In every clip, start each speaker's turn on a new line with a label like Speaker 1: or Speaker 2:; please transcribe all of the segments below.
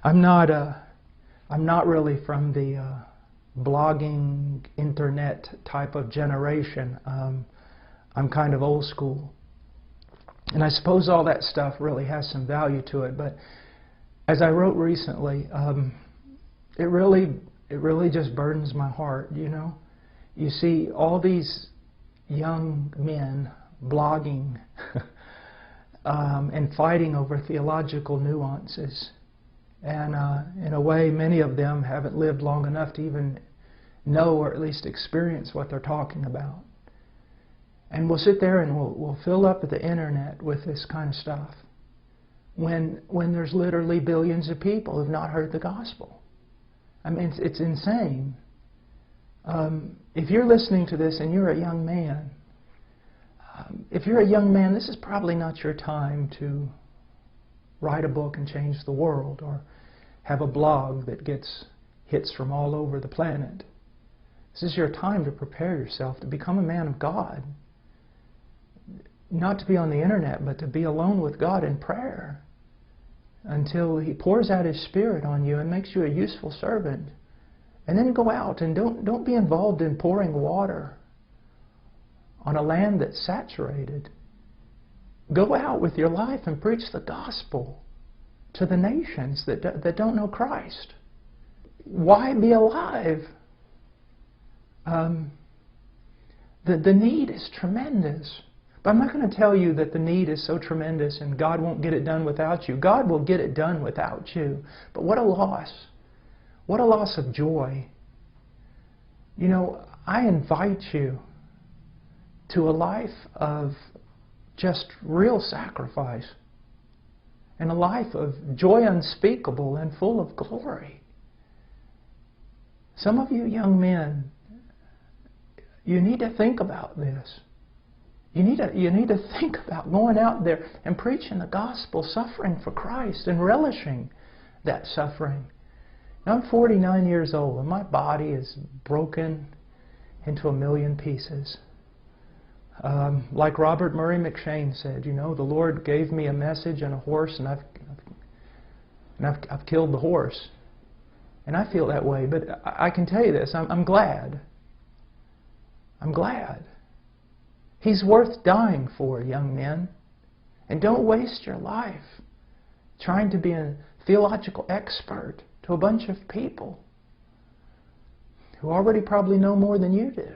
Speaker 1: I'm not really from the blogging, internet type of generation. I'm kind of old school. And I suppose all that stuff really has some value to it, but as I wrote recently, it really just burdens my heart, you know. You see all these young men blogging and fighting over theological nuances. And in a way, many of them haven't lived long enough to even know or at least experience what they're talking about. And we'll sit there and we'll fill up the internet with this kind of stuff when there's literally billions of people who've not heard the gospel. I mean, it's insane. If you're listening to this and you're a young man, this is probably not your time to write a book and change the world or have a blog that gets hits from all over the planet. This is your time to prepare yourself to become a man of God. Not to be on the internet, but to be alone with God in prayer until He pours out His Spirit on you and makes you a useful servant. And then go out and don't be involved in pouring water on a land that's saturated. Go out with your life and preach the gospel to the nations that don't know Christ. Why be alive? The need is tremendous. But I'm not going to tell you that the need is so tremendous and God won't get it done without you. God will get it done without you. But what a loss. What a loss of joy. You know, I invite you to a life of just real sacrifice and a life of joy unspeakable and full of glory. Some of you young men, you need to think about this. You need to think about going out there and preaching the gospel, suffering for Christ and relishing that suffering. Now, I'm 49 years old and my body is broken into a million pieces. Like Robert Murray McShane said, you know, the Lord gave me a message and a horse, and I've killed the horse. And I feel that way, but I can tell you this, I'm glad. I'm glad. He's worth dying for, young men. And don't waste your life trying to be a theological expert to a bunch of people who already probably know more than you do.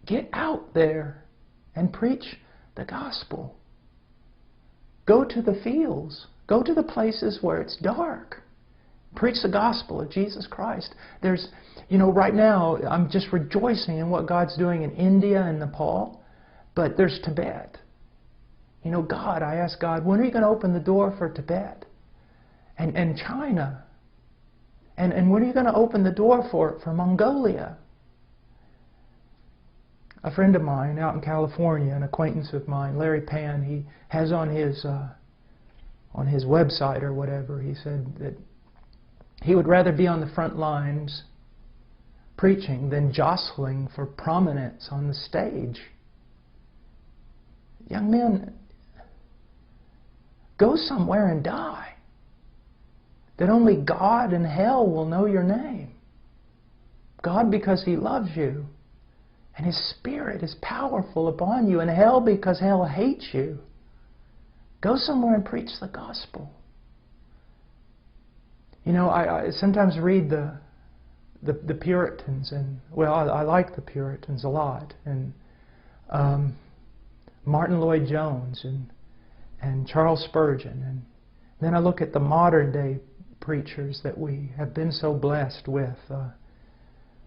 Speaker 1: Get out there and preach the gospel. Go to the fields. Go to the places where it's dark. Preach the gospel of Jesus Christ. There's, you know, right now I'm just rejoicing in what God's doing in India and Nepal, but there's Tibet. You know, God, I ask God, when are you going to open the door for Tibet? And China? And when are you going to open the door for Mongolia? A friend of mine out in California, an acquaintance of mine, Larry Pan, he has on his website or whatever, he said that he would rather be on the front lines preaching than jostling for prominence on the stage. Young men, go somewhere and die, that only God and hell will know your name. God because He loves you, and His Spirit is powerful upon you, and hell because hell hates you. Go somewhere and preach the gospel. You know, I sometimes read the Puritans, and well, I like the Puritans a lot, and Martin Lloyd-Jones and Charles Spurgeon, and then I look at the modern day preachers that we have been so blessed with.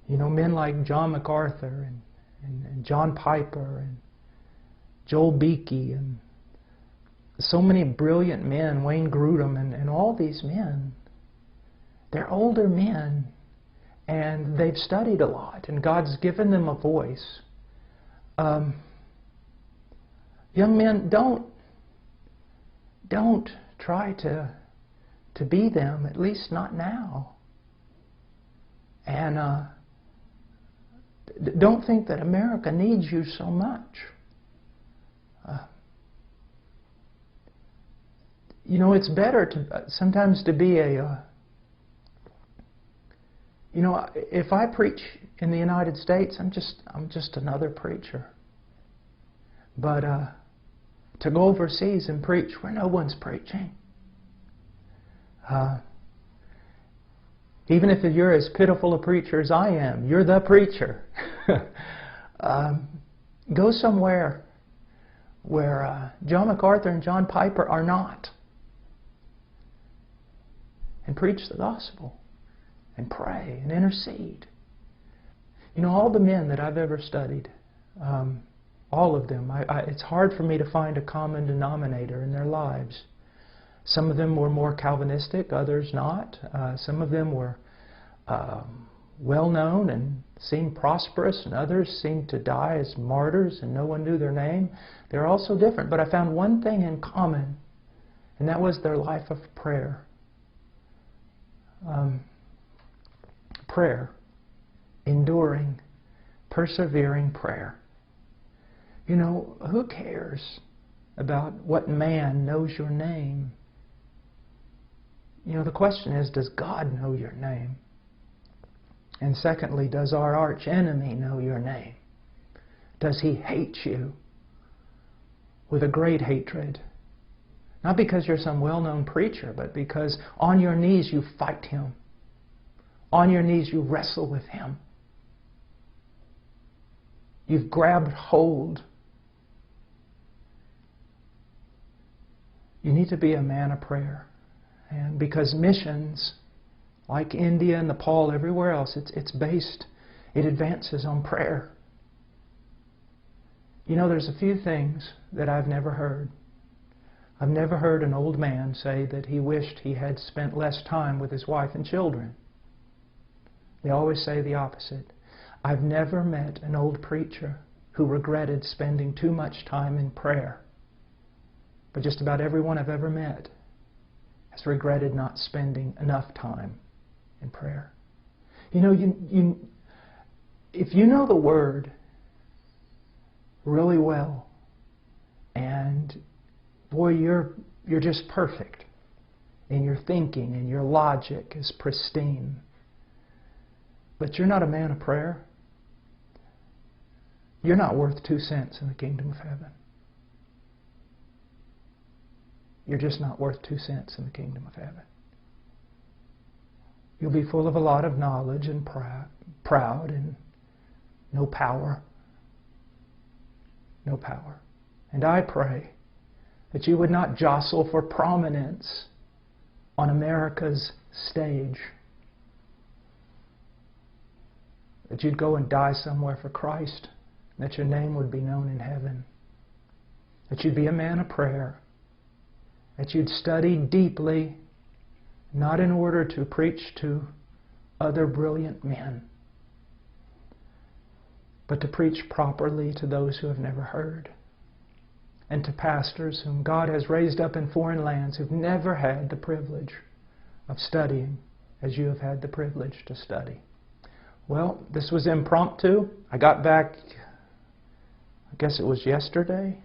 Speaker 1: You know, men like John MacArthur and John Piper and Joel Beakey and so many brilliant men, Wayne Grudem and all these men. They're older men and they've studied a lot and God's given them a voice. Young men, don't try to be them, at least not now. And don't think that America needs you so much. You know, it's better to sometimes to be a... you know, if I preach in the United States, I'm just another preacher. But to go overseas and preach where no one's preaching, even if you're as pitiful a preacher as I am, you're the preacher. Go somewhere where John MacArthur and John Piper are not, and preach the gospel, and pray, and intercede. You know, all the men that I've ever studied, all of them, it's hard for me to find a common denominator in their lives. Some of them were more Calvinistic, others not. Some of them were well-known and seemed prosperous, and others seemed to die as martyrs and no one knew their name. They're all so different, but I found one thing in common, and that was their life of prayer. Prayer, enduring, persevering prayer. You know, who cares about what man knows your name? You know, the question is, does God know your name? And secondly, does our arch enemy know your name? Does he hate you with a great hatred? Not because you're some well-known preacher, but because on your knees you fight him. On your knees you wrestle with him. You've grabbed hold. You need to be a man of prayer. And because missions, like India, Nepal, everywhere else, it advances on prayer. You know, there's a few things that I've never heard. I've never heard an old man say that he wished he had spent less time with his wife and children. They always say the opposite. I've never met an old preacher who regretted spending too much time in prayer. But just about everyone I've ever met has regretted not spending enough time in prayer. You know, if you know the Word really well, and boy, you're just perfect in your thinking and your logic is pristine, but you're not a man of prayer, you're not worth 2 cents in the kingdom of heaven. You're just not worth 2 cents in the kingdom of heaven. You'll be full of a lot of knowledge and proud and no power. No power. And I pray that you would not jostle for prominence on America's stage. That you'd go and die somewhere for Christ. That your name would be known in heaven. That you'd be a man of prayer. That you'd study deeply, not in order to preach to other brilliant men, but to preach properly to those who have never heard, and to pastors whom God has raised up in foreign lands who've never had the privilege of studying as you have had the privilege to study. Well, this was impromptu. I got back, I guess it was yesterday,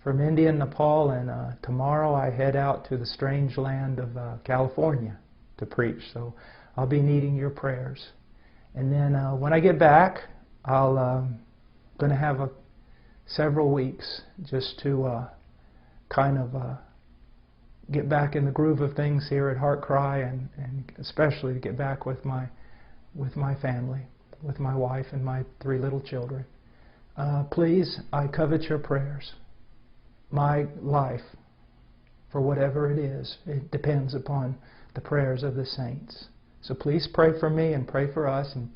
Speaker 1: from India and Nepal, and tomorrow I head out to the strange land of California to preach. So I'll be needing your prayers. And then when I get back, I'll going to have several weeks just to kind of get back in the groove of things here at HeartCry, and especially to get back with my family, with my wife and my 3 little children. Please, I covet your prayers. My life, for whatever it is, it depends upon the prayers of the saints. So please pray for me and pray for us, and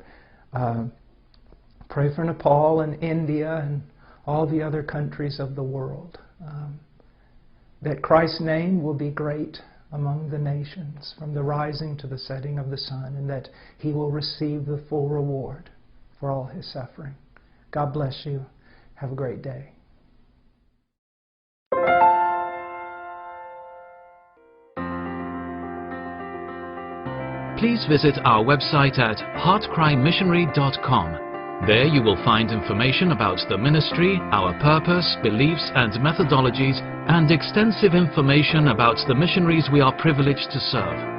Speaker 1: pray for Nepal and India and all the other countries of the world. That Christ's name will be great among the nations from the rising to the setting of the sun, and that He will receive the full reward for all His suffering. God bless you. Have a great day.
Speaker 2: Please visit our website at heartcrymissionary.com There you will find information about the ministry, our purpose, beliefs and methodologies, and extensive information about the missionaries we are privileged to serve.